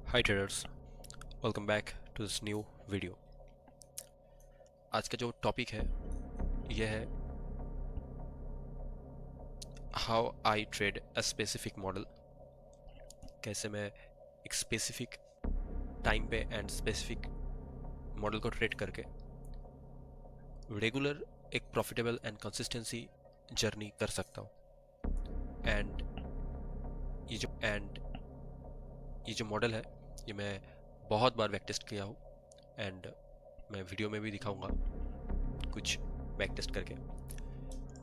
Hi traders, welcome back to this new video. आज का जो टॉपिक है यह है how I trade a specific model. कैसे मैं एक स्पेसिफिक टाइम पे एंड स्पेसिफिक मॉडल को ट्रेड करके रेगुलर एक प्रॉफिटेबल एंड कंसिस्टेंसी जर्नी कर सकता हूँ। एंड ये जो मॉडल है ये मैं बहुत बार बैक टेस्ट किया हूँ एंड मैं वीडियो में भी दिखाऊंगा कुछ बैक टेस्ट करके।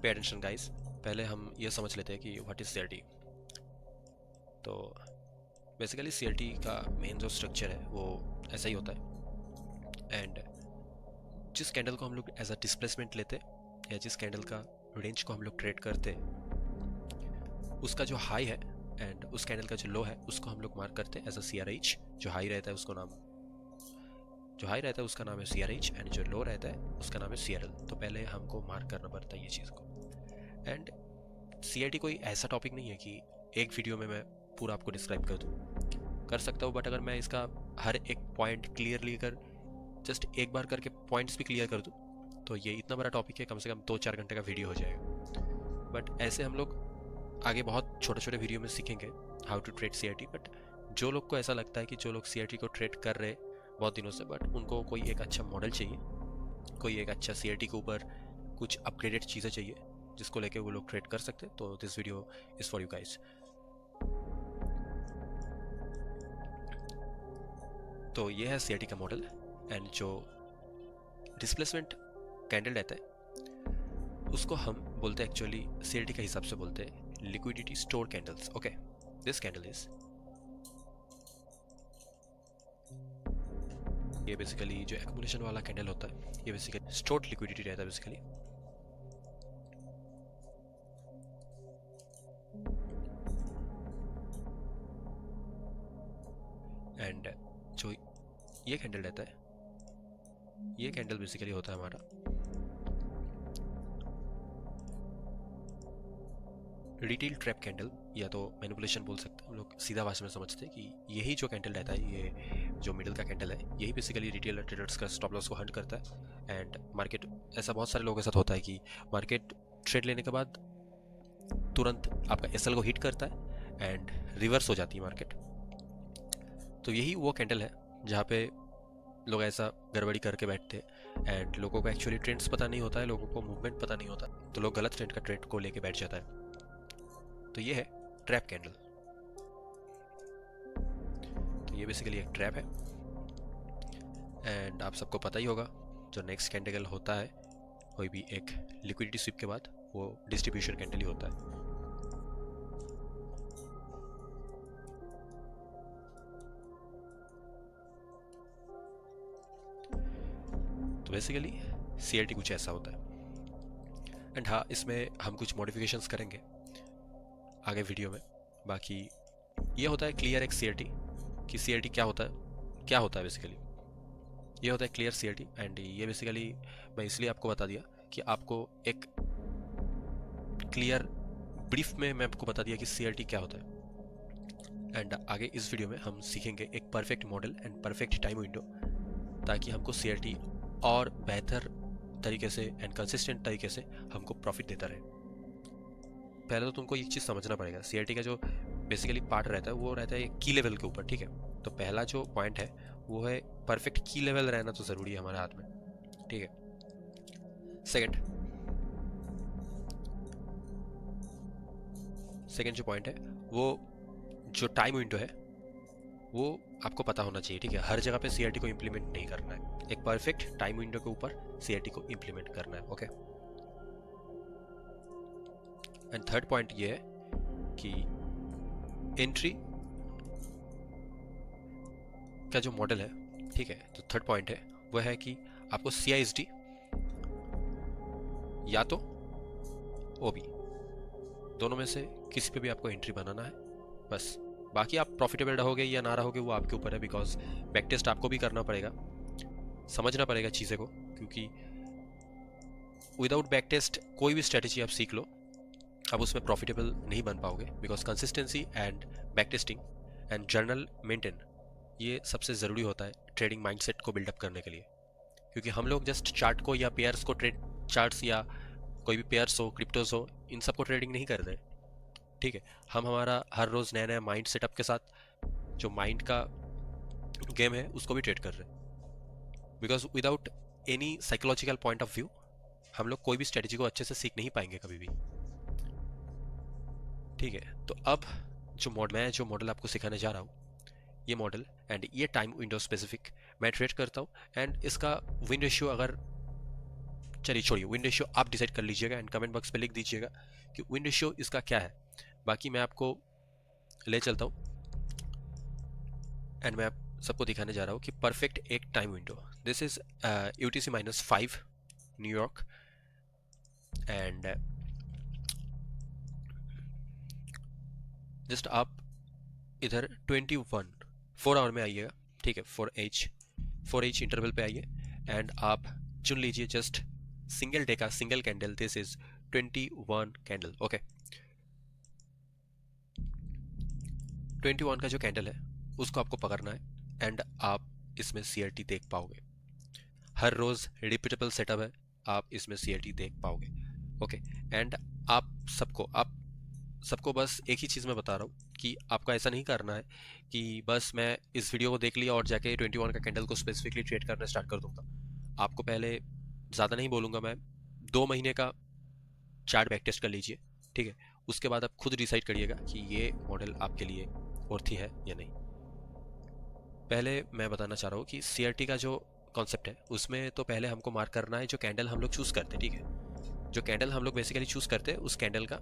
पे अटेंशन गाइस, पहले हम ये समझ लेते हैं कि व्हाट इज सीआरटी। तो बेसिकली सीआरटी का मेन जो स्ट्रक्चर है वो ऐसा ही होता है। एंड जिस कैंडल को हम लोग एज अ डिस्प्लेसमेंट लेते या जिस कैंडल का रेंज को हम लोग ट्रेड करते उसका जो हाई है एंड उस कैंडल का जो लो है उसको हम लोग मार्क करते हैं एज अ सीआरएच। जो हाई रहता है उसका नाम है सीआरएच एंड जो लो रहता है उसका नाम है सीआरएल। तो पहले हमको मार्क करना पड़ता है ये चीज़ को। एंड सीआरटी कोई ऐसा टॉपिक नहीं है कि एक वीडियो में मैं पूरा आपको डिस्क्राइब कर सकता हूँ, बट अगर मैं इसका हर एक पॉइंट क्लियरली जस्ट एक बार करके पॉइंट्स भी क्लियर कर दूँ तो ये इतना बड़ा टॉपिक है, कम से कम 2-4 घंटे का वीडियो हो जाएगा। बट ऐसे हम लोग आगे बहुत छोटे छोटे वीडियो में सीखेंगे how to trade CRT. But जो लोग को ऐसा लगता है कि जो लोग सीआरटी को ट्रेड कर रहे बहुत दिनों से, बट उनको कोई एक अच्छा मॉडल चाहिए, कोई एक अच्छा सीआरटी के ऊपर कुछ अपग्रेडेड चीज़ें चाहिए जिसको लेके वो लोग ट्रेड कर सकते हैं, तो this video is for you guys. तो ये है सीआरटी का मॉडल। एंड जो डिस्प्लेसमेंट कैंडल रहता है उसको हम बोलते हैं, एक्चुअली सीआरटी के हिसाब से बोलते हैं liquidity store candles. Okay, this candle is, ये बेसिकली जो एक्यूमुलेशन वाला कैंडल होता है ये बेसिकली स्टोर्ड लिक्विडिटी रहता है बेसिकली। एंड जो ये कैंडल रहता है ये कैंडल बेसिकली होता है हमारा रिटेल ट्रैप कैंडल, या तो मैनिपुलेशन बोल सकते हैं हम लोग, सीधा भाषा में समझते हैं कि यही जो कैंडल रहता है, ये जो मिडिल का कैंडल है, यही बेसिकली रिटेल ट्रेडर्स का स्टॉप लॉस को हंट करता है। एंड मार्केट, ऐसा बहुत सारे लोगों के साथ होता है कि मार्केट ट्रेड लेने के बाद तुरंत आपका एसएल को हिट करता है एंड रिवर्स हो जाती है मार्केट। तो यही वो कैंडल है जहाँ पे लोग ऐसा गड़बड़ी करके बैठते हैं एंड लोगों को एक्चुअली ट्रेंड्स पता नहीं होता है, लोगों को मूवमेंट पता नहीं होता, तो लोग गलत ट्रेंड का ट्रेड को लेके बैठ जाता है। तो ये है ट्रैप कैंडल। तो ये बेसिकली एक ट्रैप है। एंड आप सबको पता ही होगा जो नेक्स्ट कैंडल होता है कोई भी एक लिक्विडिटी स्विप के बाद वो डिस्ट्रीब्यूशन कैंडल ही होता है। तो बेसिकली सीआरटी कुछ ऐसा होता है। एंड हाँ, इसमें हम कुछ मॉडिफिकेशंस करेंगे आगे वीडियो में। बाकी ये होता है क्लियर एक सीआरटी, कि सीआरटी क्या होता है बेसिकली। ये होता है क्लियर सीआरटी। एंड ये बेसिकली मैं इसलिए आपको बता दिया कि आपको एक क्लियर ब्रीफ में मैं आपको बता दिया कि सीआरटी क्या होता है। एंड आगे इस वीडियो में हम सीखेंगे एक perfect model and perfect time window, ताकि हमको सीआरटी और बेहतर तरीके से एंड कंसिस्टेंट तरीके से हमको प्रॉफिट देता रहे। पहले तो तुमको एक चीज़ समझना पड़ेगा, सीआरटी का जो बेसिकली पार्ट रहता है वो रहता है की लेवल के ऊपर, ठीक है। तो पहला जो पॉइंट है वो है परफेक्ट की लेवल रहना तो ज़रूरी है हमारे हाथ में, ठीक है। सेकंड जो पॉइंट है वो जो टाइम विंडो है वो आपको पता होना चाहिए, ठीक है। हर जगह पे सीआरटी को इम्प्लीमेंट नहीं करना है, एक परफेक्ट टाइम विंडो के ऊपर सीआरटी को इम्प्लीमेंट करना है, ओके। एंड थर्ड पॉइंट ये है कि एंट्री का जो मॉडल है, ठीक है। तो थर्ड पॉइंट है वो है कि आपको CISD या तो OB दोनों में से किसी पे भी आपको एंट्री बनाना है बस। बाकी आप प्रॉफिटेबल रहोगे या ना रहोगे वो आपके ऊपर है, बिकॉज बैक टेस्ट आपको भी करना पड़ेगा, समझना पड़ेगा चीज़ें को, क्योंकि विदाउट बैक टेस्ट कोई भी स्ट्रेटेजी आप सीख लो आप उसमें प्रॉफिटेबल नहीं बन पाओगे, because consistency and back testing and journal maintain ये सबसे ज़रूरी होता है ट्रेडिंग माइंडसेट को बिल्डअप करने के लिए, क्योंकि हम लोग जस्ट चार्ट को या पेयर्स को ट्रेड, चार्ट्स या कोई भी पेयर्स हो, क्रिप्टोज हो, इन सब को ट्रेडिंग नहीं कर रहे, ठीक है। हम हमारा हर रोज़ नया नया माइंड सेटअप के साथ जो माइंड का गेम है उसको भी ट्रेड कर रहे हैं, because without any psychological point of view हम लोग कोई भी स्ट्रेटजी को अच्छे से सीख नहीं पाएंगे कभी भी, ठीक है। तो अब जो मॉडल आपको सिखाने जा रहा हूँ, ये मॉडल एंड ये टाइम विंडो स्पेसिफिक मैं ट्रेड करता हूँ, एंड इसका विन रेशियो, अगर चलिए छोड़िए, विन रेशियो आप डिसाइड कर लीजिएगा एंड कमेंट बॉक्स पे लिख दीजिएगा कि विन रेशियो इसका क्या है। बाकी मैं आपको ले चलता हूँ एंड मैं आप सबको दिखाने जा रहा हूँ कि परफेक्ट एक time window, this is UTC -5 New York, and just आप इधर 4 आवर में आइएगा, ठीक है। 4H इंटरवल पे आइए एंड आप चुन लीजिए जस्ट सिंगल डे का single candle, this is 21 candle, okay. 21 का जो कैंडल है उसको आपको पकड़ना है एंड आप इसमें CRT देख पाओगे। हर रोज रिपीटेबल सेटअप है, आप इसमें CRT देख पाओगे, ओके। एंड आप सबको बस एक ही चीज़ मैं बता रहा हूँ कि आपको ऐसा नहीं करना है कि बस मैं इस वीडियो को देख लिया और जाके 21 का कैंडल को स्पेसिफिकली ट्रेड करना स्टार्ट कर दूंगा। आपको पहले ज़्यादा नहीं बोलूँगा मैं, 2 महीने का चार्ट बैक टेस्ट कर लीजिए, ठीक है। उसके बाद आप खुद डिसाइड करिएगा कि ये मॉडल आपके लिए वर्थी है या नहीं। पहले मैं बताना चाह रहा हूँ कि CRT का जो कॉन्सेप्ट है उसमें तो पहले हमको मार्क करना है जो कैंडल हम लोग चूज़ करते हैं, ठीक है। जो कैंडल हम लोग बेसिकली चूज़ करते हैं उस कैंडल का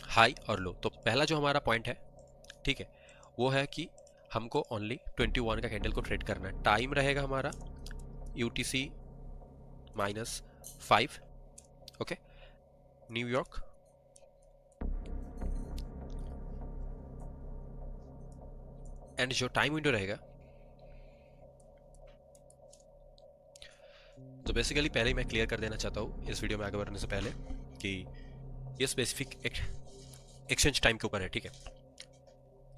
हाई और लो। तो पहला जो हमारा पॉइंट है, ठीक है, वो है कि हमको ओनली 21 का कैंडल को ट्रेड करना है। टाइम रहेगा हमारा UTC -5, ओके, न्यूयॉर्क, एंड जो टाइम विंडो रहेगा, तो बेसिकली पहले ही मैं क्लियर कर देना चाहता हूँ इस वीडियो में आगे बढ़ने से पहले कि ये स्पेसिफिक एक्सचेंज टाइम के ऊपर है, ठीक है।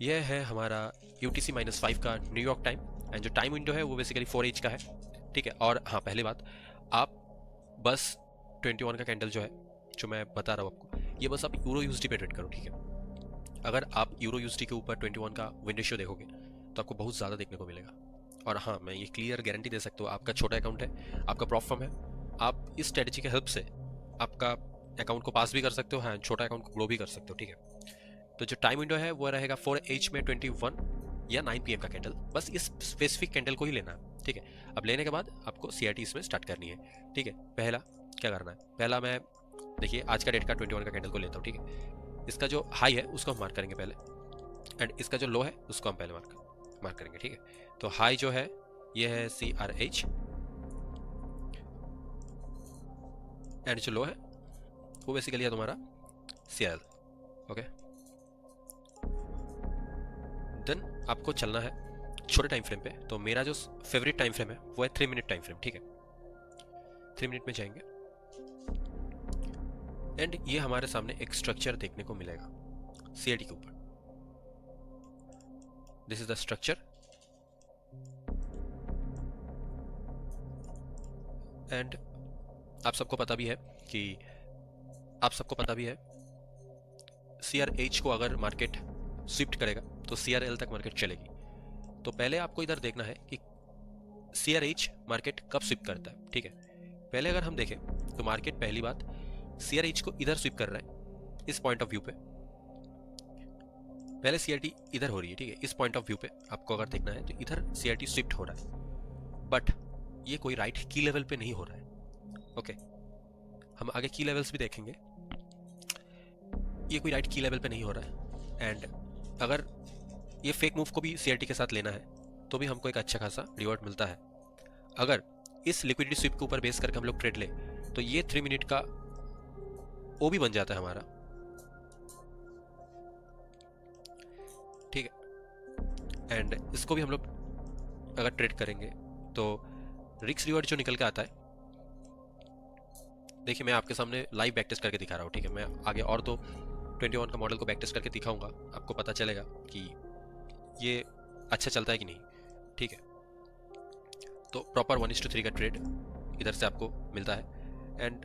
यह है हमारा UTC -5 का न्यूयॉर्क टाइम, एंड जो टाइम विंडो है वो बेसिकली 4H का है, ठीक है। और हाँ, पहली बात, आप बस 21 का कैंडल जो है, जो मैं बता रहा हूँ आपको, ये बस आप यूरो USD पे ट्रेड करो, ठीक है। अगर आप यूरो USD के ऊपर 21 का विन रेशियो देखोगे तो आपको बहुत ज़्यादा देखने को मिलेगा। और हाँ, मैं ये क्लियर गारंटी दे सकता हूँ, आपका छोटा अकाउंट है, आपका प्रॉप फर्म है, आप इस स्ट्रेटजी के हेल्प से आपका अकाउंट को पास भी कर सकते हो, हाँ, छोटा अकाउंट को ग्रो भी कर सकते हो, ठीक है। तो जो टाइम विंडो है वो रहेगा 4H में 21 या 9 PM का कैंडल, बस इस स्पेसिफिक कैंडल को ही लेना है, ठीक है। अब लेने के बाद आपको CRT इसमें स्टार्ट करनी है, ठीक है। पहला क्या करना है, पहला मैं देखिए आज का डेट का 21 का कैंडल को लेता हूँ, ठीक है। इसका जो हाई है उसको हम मार्क करेंगे पहले, एंड इसका जो लो है उसको हम पहले मार्क करेंगे, ठीक है। तो हाई जो है ये है CRH, एंड जो लो है वो बेसिकली है तुम्हारा CRL, ओके। देन आपको चलना है छोटे टाइम फ्रेम पे। तो मेरा जो फेवरेट टाइम फ्रेम है वो है 3 मिनट टाइम फ्रेम, ठीक है। 3 मिनट में जाएंगे एंड ये हमारे सामने एक स्ट्रक्चर देखने को मिलेगा CRT के ऊपर, this is the structure, and आप सबको पता भी है CRH को अगर मार्केट स्विफ्ट करेगा तो CRL तक मार्केट चलेगी। तो पहले आपको इधर देखना है कि CRH मार्केट कब स्विफ्ट करता है, ठीक है। पहले अगर हम देखें तो मार्केट पहली बात CRH को इधर स्विफ्ट कर रहा है, इस पॉइंट ऑफ व्यू पे। पहले CRT इधर हो रही है, ठीक है। इस पॉइंट ऑफ व्यू पे आपको अगर देखना है तो इधर CRT स्विफ्ट हो रहा है, बट ये कोई राइट की लेवल पे नहीं हो रहा है, ओके। हम आगे की लेवल्स भी देखेंगे, ये कोई राइट की लेवल पे नहीं हो रहा है। एंड अगर ये फेक मूव को भी CRT के साथ लेना है तो भी हमको एक अच्छा खासा रिवॉर्ड मिलता है। अगर इस लिक्विडिटी स्वीप के ऊपर बेस करके हम लोग ट्रेड ले तो ये 3 मिनट का ओ भी बन जाता है हमारा, ठीक है। एंड इसको भी हम लोग अगर ट्रेड करेंगे तो रिस्क रिवॉर्ड जो निकल के आता है, देखिए मैं आपके सामने लाइव बैक टेस्ट करके दिखा रहा हूँ, ठीक है। मैं आगे और तो 21 का मॉडल को बैक टेस्ट करके दिखाऊंगा, आपको पता चलेगा कि ये अच्छा चलता है कि नहीं। ठीक है। तो प्रॉपर 1:3 का ट्रेड इधर से आपको मिलता है। एंड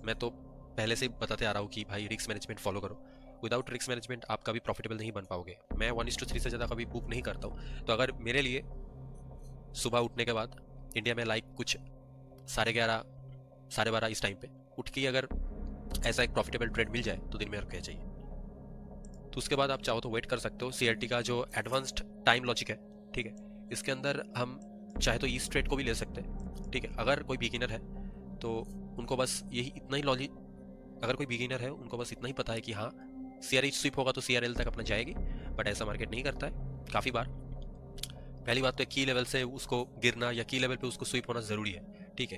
मैं तो पहले से ही बताते आ रहा हूँ कि भाई रिस्क मैनेजमेंट फॉलो करो। विदाउट रिस्क मैनेजमेंट आप कभी प्रॉफिटेबल नहीं बन पाओगे। मैं 1:3 से ज़्यादा कभी बुक नहीं करता हूँ। तो अगर मेरे लिए सुबह उठने के बाद इंडिया में लाइक कुछ 11:30 12:30 इस टाइम पे उठ के अगर ऐसा एक प्रॉफिटेबल ट्रेड मिल जाए तो दिन में रखना चाहिए। तो उसके बाद आप चाहो तो वेट कर सकते हो। सीआरटी का जो एडवांस्ड टाइम लॉजिक है, ठीक है, इसके अंदर हम चाहे तो इस ट्रेड को भी ले सकते हैं, ठीक है। अगर कोई बिगिनर है तो उनको बस यही इतना ही लॉजिक, अगर कोई बिगिनर है उनको बस इतना ही पता है कि हाँ सीआरएच स्विप होगा तो सीआरएल तक अपना जाएगी, बट ऐसा मार्केट नहीं करता है काफ़ी बार। पहली बात तो की लेवल से उसको गिरना या की लेवल पे उसको स्विप होना ज़रूरी है, ठीक है।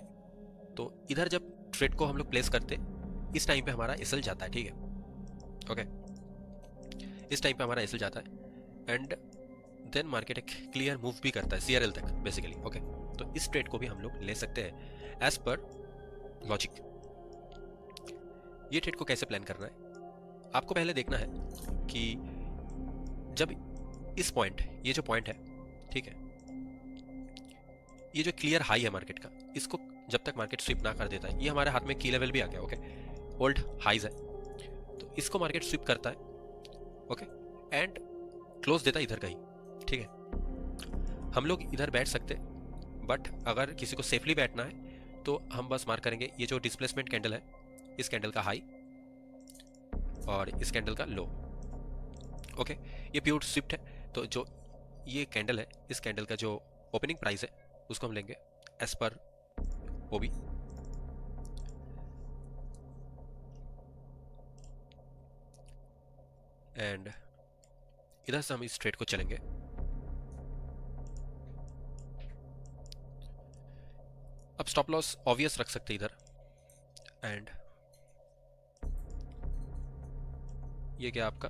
तो इधर जब ट्रेड को हम लोग प्लेस करते इस टाइम पे हमारा एसएल जाता है, ठीक है, ओके। इस टाइम पे हमारा एसएल जाता है एंड देन मार्केट एक क्लियर मूव भी करता है सीआरएल तक बेसिकली, ओके। तो इस ट्रेड को भी हम लोग ले सकते हैं एज पर लॉजिक। ये ट्रेड को कैसे प्लान करना है, आपको पहले देखना है कि जब इस पॉइंट, ये जो पॉइंट है, ठीक है, ये जो क्लियर हाई है मार्केट का, इसको जब तक मार्केट स्विप ना कर देता है, ये हमारे हाथ में की लेवल भी आ गया, ओके, ओल्ड हाइज है, तो इसको मार्केट स्विप करता है, ओके, एंड क्लोज देता है इधर का ही, ठीक है। हम लोग इधर बैठ सकते, बट अगर किसी को सेफली बैठना है तो हम बस मार्क करेंगे ये जो डिस्प्लेसमेंट कैंडल है, इस कैंडल का हाई और इस कैंडल का लो, ओके। ये प्योर स्विफ्ट है, तो जो ये कैंडल है, इस कैंडल का जो ओपनिंग प्राइस है उसको हम लेंगे एज पर ओबी, एंड इधर से हम इस ट्रेड को चलेंगे। अब स्टॉप लॉस ऑब्वियस रख सकते इधर, एंड ये क्या आपका,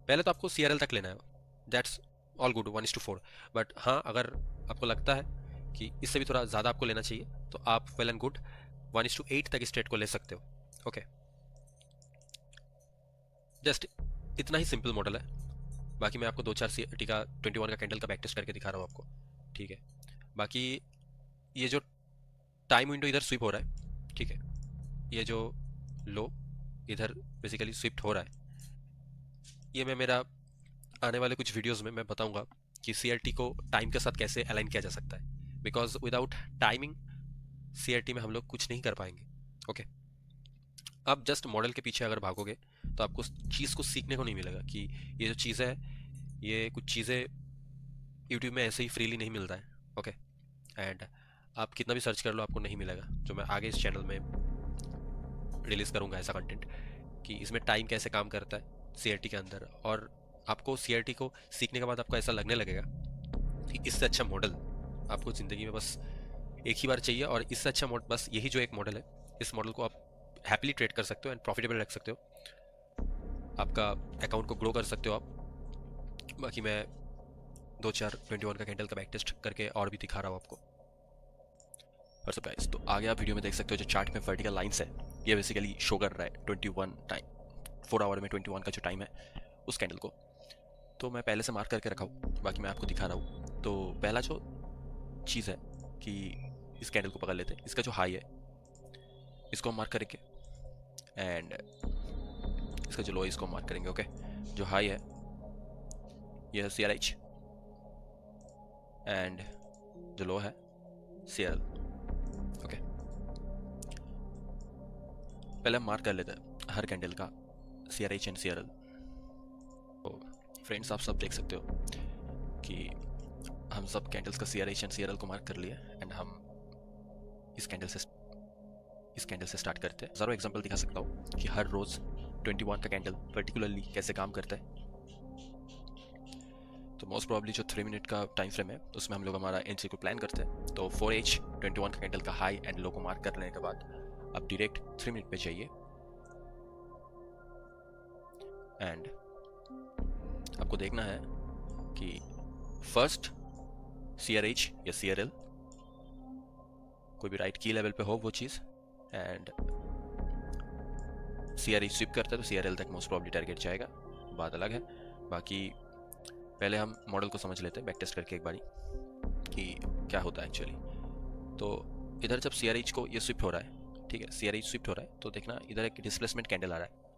पहले तो आपको सीआरएल तक लेना है, दैट्स ऑल गुड 1:4। बट हाँ, अगर आपको लगता है कि इससे भी थोड़ा ज़्यादा आपको लेना चाहिए तो आप वेल एंड गुड 1:8 तक इस ट्रेड को ले सकते हो, ओके। जस्ट इतना ही सिंपल मॉडल है। बाकी मैं आपको 2-4 सीआरटी का 21 का कैंडल का बैक टेस्ट करके दिखा रहा हूँ आपको, ठीक है। बाकी ये जो टाइम विंडो इधर स्विप हो रहा है, ठीक है, ये जो लो इधर बेसिकली स्विफ्ट हो रहा है, ये मैं मेरा आने वाले कुछ वीडियोस में मैं बताऊंगा कि सीआरटी को टाइम के साथ कैसे अलाइन किया जा सकता है, बिकॉज विदाउट टाइमिंग सीआरटी में हम लोग कुछ नहीं कर पाएंगे, ओके। आप जस्ट मॉडल के पीछे अगर भागोगे तो आपको चीज़ को सीखने को नहीं मिलेगा कि ये जो चीज़ है, ये कुछ चीज़ें यूट्यूब में ऐसे ही फ्रीली नहीं मिलता है, ओके। एंड आप कितना भी सर्च कर लो आपको नहीं मिलेगा, जो मैं आगे इस चैनल में रिलीज़ करूँगा ऐसा कंटेंट कि इसमें टाइम कैसे काम करता है सीआरटी के अंदर। और आपको सीआरटी को सीखने के बाद आपको ऐसा लगने लगेगा कि इससे अच्छा मॉडल आपको ज़िंदगी में बस एक ही बार चाहिए, और इससे अच्छा मॉडल बस यही जो एक मॉडल है, इस मॉडल को आप हैप्पीली ट्रेड कर सकते हो एंड प्रॉफिटेबल रख सकते हो, आपका अकाउंट को ग्रो कर सकते हो आप। बाकी मैं 2-4 21 का कैंडल का बैक टेस्ट करके और भी दिखा रहा हूँ आपको। और सब गाइस, तो आगे आप वीडियो में देख सकते हो जो चार्ट में वर्टिकल लाइंस है, ये बेसिकली शो कर रहा है 21 टाइम, 4 आवर में 21 का जो टाइम है उस कैंडल को। तो मैं पहले से मार्क करके रखा हूँ, बाकी मैं आपको दिखा रहा हूँ। तो पहला जो चीज़ है कि इस कैंडल को पकड़ लेते हैं, इसका जो हाई है इसको हम मार्क करेंगे, एंड इसका जो लो है इसको मार्क करेंगे, ओके। जो हाई है ये है CRH एंड जो लो है CRL, ओके। पहले हम मार्क कर लेते हैं हर कैंडल का CRH एंड CRL। तो फ्रेंड्स, आप सब देख सकते हो कि हम सब कैंडल्स का CRH एंड CRL को मार्क कर लिए, एंड हम इस कैंडल से स्टार्ट करते हैं। ज़रूर एग्जांपल दिखा सकता हूँ कि हर रोज़ 21 का कैंडल पर्टिकुलरली कैसे काम करता है। तो मोस्ट प्रॉब्ली जो 3 मिनट का टाइम फ्रेम है उसमें हम लोग हमारा एंट्री को प्लान करते हैं। तो 4H 21 का कैंडल का हाई एंड लो को मार्क कर लेने के बाद आप डायरेक्ट 3 मिनट पे जाइए, एंड आपको देखना है कि फर्स्ट CRH या CRL कोई भी राइट की लेवल पे हो वो चीज़, एंड CRH स्विप करता है तो CRL तक मोस्ट प्रॉब्ली टारगेट जाएगा, बात अलग है। बाकी पहले हम मॉडल को समझ लेते हैं बैक टेस्ट करके एक बारी कि क्या होता है एक्चुअली। तो इधर जब CRH को ये स्विफ्ट हो रहा है, ठीक है, CRH स्विफ्ट हो रहा है, तो देखना इधर एक डिस्प्लेसमेंट कैंडल आ रहा है।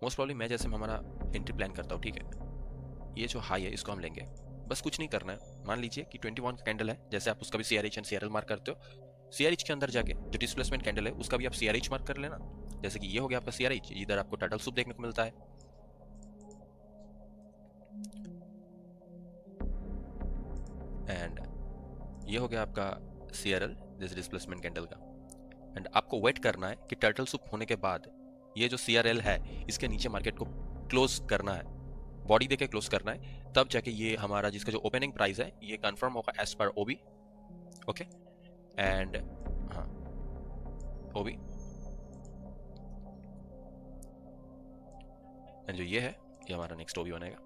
मोस्ट प्रॉब्ली मैं जैसे हमारा एंट्री प्लान करता हूँ, ठीक है, ये जो हाई है इसको हम लेंगे। बस कुछ नहीं करना है, मान लीजिए कि 21 का कैंडल है, जैसे आप उसका भी CRH एंड CRL मार्क करते हो, CRH के अंदर जाके जो डिस्प्लेसमेंट कैंडल है उसका भी आप CRH मार्क कर लेना। जैसे कि ये हो गया आपका CRH, इधर आपको टर्टल सूप देखने को मिलता है, एंड ये हो गया आपका CRL दिस डिस्प्लेसमेंट कैंडल का। एंड आपको वेट करना है कि टर्टल सूप होने के बाद ये जो CRL है इसके नीचे मार्केट को क्लोज करना है, बॉडी देके क्लोज करना है, तब जाके ये हमारा जिसका जो ओपनिंग प्राइस है ये कंफर्म होगा एज पर OB। ओके, एंड हाँ, OB, एंड जो ये है ये हमारा नेक्स्ट OB बनेगा।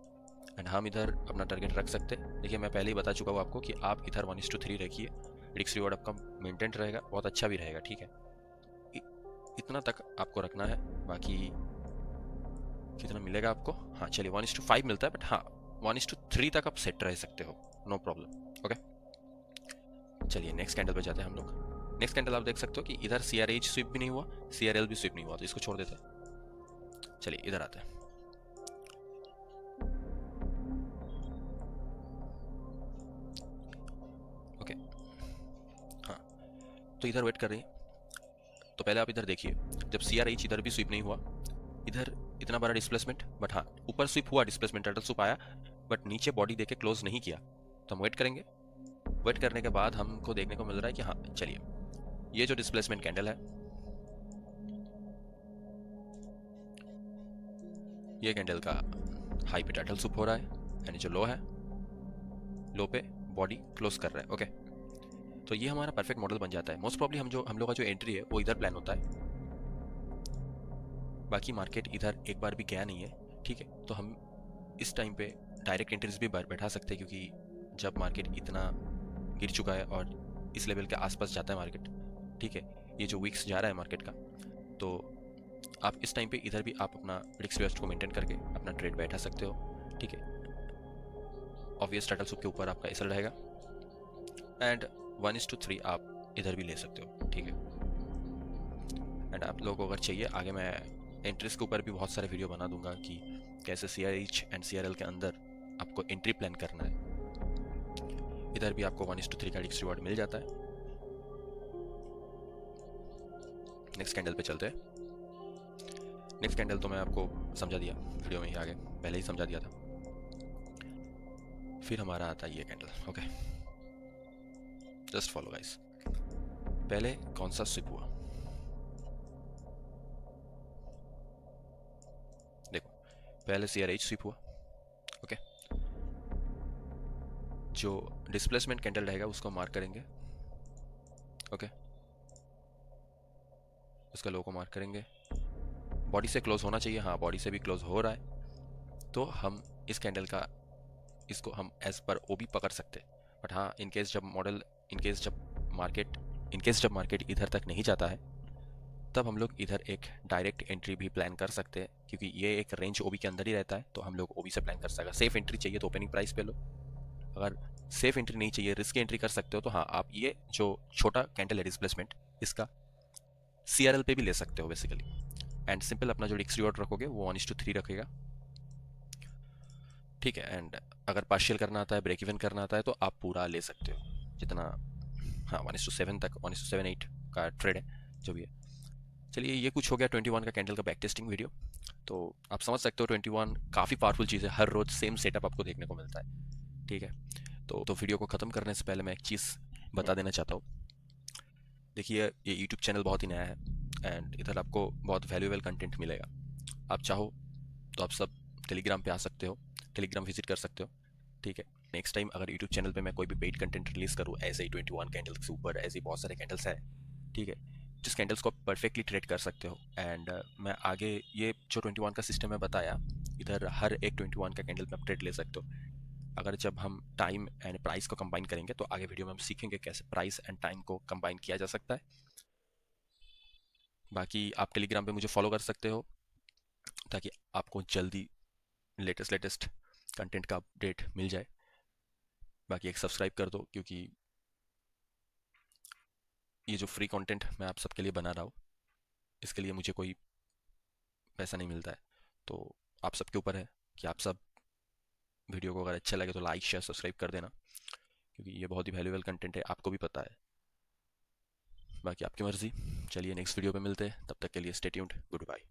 एंड हम इधर अपना टारगेट रख सकते हैं। देखिए मैं पहले ही बता चुका हूँ आपको कि आप इधर 1:3 रखिए, रिस्क रिवॉर्ड आपका मेंटेन रहेगा, बहुत अच्छा भी रहेगा, ठीक है। इतना तक आपको रखना है, बाकी कितना मिलेगा आपको, हाँ चलिए 1:5 मिलता है, बट हाँ 1:3 तक आप सेट रह सकते हो, नो प्रॉब्लम। ओके, चलिए नेक्स्ट कैंडल पे जाते हैं हम लोग। नेक्स्ट कैंडल आप देख सकते हो कि इधर CRH स्विप भी नहीं हुआ, CRL भी स्विप नहीं हुआ, तो इसको छोड़ देते हैं। चलिए इधर आते हैं। ओके, हाँ, तो इधर वेट कर रही है। तो पहले आप इधर देखिए, जब CRH इधर भी स्विप नहीं हुआ, इधर इतना बड़ा डिस्प्लेसमेंट, बट हाँ ऊपर स्विप हुआ, डिस्प्लेसमेंट टर्टल स्विप आया, बट नीचे बॉडी देके क्लोज नहीं किया, तो हम वेट करेंगे। वेट करने के बाद हमको देखने को मिल रहा है कि हाँ चलिए ये जो डिस्प्लेसमेंट कैंडल है, ये कैंडल का हाई पे टर्टल सूप हो रहा है, यानी जो लो है, लो पे बॉडी क्लोज कर रहा है। ओके, तो ये हमारा परफेक्ट मॉडल बन जाता है। मोस्ट प्रॉब्ली हम लोग का जो एंट्री है वो इधर प्लान होता है, बाकी मार्केट इधर एक बार भी गया नहीं है, ठीक है। तो हम इस टाइम पे डायरेक्ट एंट्रीज भी बैठा सकते हैं, क्योंकि जब मार्केट इतना गिर चुका है और इस लेवल के आसपास जाता है मार्केट, ठीक है, ये जो वीक्स जा रहा है मार्केट का, तो आप इस टाइम पे इधर भी आप अपना रिस्क रिवर्स को मेंटेन करके अपना ट्रेड बैठा सकते हो, ठीक है। ऑब्वियस टर्टल सूप के ऊपर आपका एसएल रहेगा, एंड 1:3 आप इधर भी ले सकते हो, ठीक है। एंड आप लोगों को अगर चाहिए आगे मैं एंट्रीज के ऊपर भी बहुत सारे वीडियो बना दूंगा कि कैसे CRH एंड CRL के अंदर आपको एंट्री प्लान करना है। इधर भी आपको 1:3 का रिस्क रिवॉर्ड मिल जाता है। नेक्स्ट कैंडल पे चलते हैं। नेक्स्ट कैंडल तो मैं आपको समझा दिया वीडियो में ही, आगे पहले ही समझा दिया था। फिर हमारा आता है ये candle. Okay, just follow guys. पहले कौन सा स्विप हुआ, देखो पहले CRH स्विप हुआ। ओके, जो डिस्प्लेसमेंट कैंडल रहेगा उसको मार्क करेंगे। ओके, उसका लो को मार्क करेंगे, बॉडी से क्लोज होना चाहिए, हाँ बॉडी से भी क्लोज हो रहा है, तो हम इस कैंडल का इसको हम एज पर OB पकड़ सकते हैं। बट हाँ इनकेस जब मार्केट इधर तक नहीं जाता है, तब हम लोग इधर एक डायरेक्ट एंट्री भी प्लान कर सकते हैं, क्योंकि ये एक रेंज OB के अंदर ही रहता है, तो हम लोग OB से प्लान कर सकते हैं। सेफ एंट्री चाहिए तो ओपनिंग प्राइस पे लो, अगर सेफ एंट्री नहीं चाहिए, रिस्क एंट्री कर सकते हो, तो हाँ आप ये जो छोटा कैंडल है डिस्प्लेसमेंट, इसका CRL पे भी ले सकते हो बेसिकली। एंड सिंपल अपना जो रिस्क रिवॉर्ड रखोगे वो 1:3 रखेगा, ठीक है। एंड अगर पार्शियल करना आता है, ब्रेक इवन करना आता है, तो आप पूरा ले सकते हो जितना, हाँ 1:7 तक, 1:7-8 का ट्रेड है जो भी है। चलिए ये कुछ हो गया 21 का कैंडल का बैक टेस्टिंग वीडियो। तो आप समझ सकते हो 21 काफ़ी पावरफुल चीज़ है, हर रोज़ सेम सेटअप आपको देखने को मिलता है, ठीक है। तो वीडियो को ख़त्म करने से पहले मैं एक चीज़ बता देना चाहता हूँ। देखिए ये यूट्यूब चैनल बहुत ही नया है, एंड इधर आपको बहुत वैल्यूएबल कंटेंट मिलेगा। आप चाहो तो आप सब टेलीग्राम पे आ सकते हो, टेलीग्राम विजिट कर सकते हो, ठीक है। नेक्स्ट टाइम अगर यूट्यूब चैनल पे मैं कोई भी पेड कंटेंट रिलीज़ करूँ, ऐसे ही 21 कैंडल्स के ऊपर, ऐसे ही बहुत सारे कैंडल्स हैं, ठीक है, जिस कैंडल्स को आप परफेक्टली ट्रेड कर सकते हो। एंड मैं आगे ये जो 21 का सिस्टम है बताया, इधर हर एक 21 का कैंडल में आप ट्रेड ले सकते हो। अगर जब हम टाइम एंड प्राइस को कंबाइन करेंगे, तो आगे वीडियो में हम सीखेंगे कैसे प्राइस एंड टाइम को कंबाइन किया जा सकता है। बाकी आप टेलीग्राम पे मुझे फॉलो कर सकते हो, ताकि आपको जल्दी लेटेस्ट कंटेंट का अपडेट मिल जाए। बाकी एक सब्सक्राइब कर दो, क्योंकि ये जो फ्री कंटेंट मैं आप सबके लिए बना रहा हूँ, इसके लिए मुझे कोई पैसा नहीं मिलता है। तो आप सबके ऊपर है कि आप सब वीडियो को अगर अच्छा लगे तो लाइक शेयर सब्सक्राइब कर देना, क्योंकि ये बहुत ही वैल्यूएबल कंटेंट है, आपको भी पता है। बाकी आपकी मर्ज़ी। चलिए नेक्स्ट वीडियो पे मिलते हैं, तब तक के लिए स्टे ट्यून्ड, गुड बाय।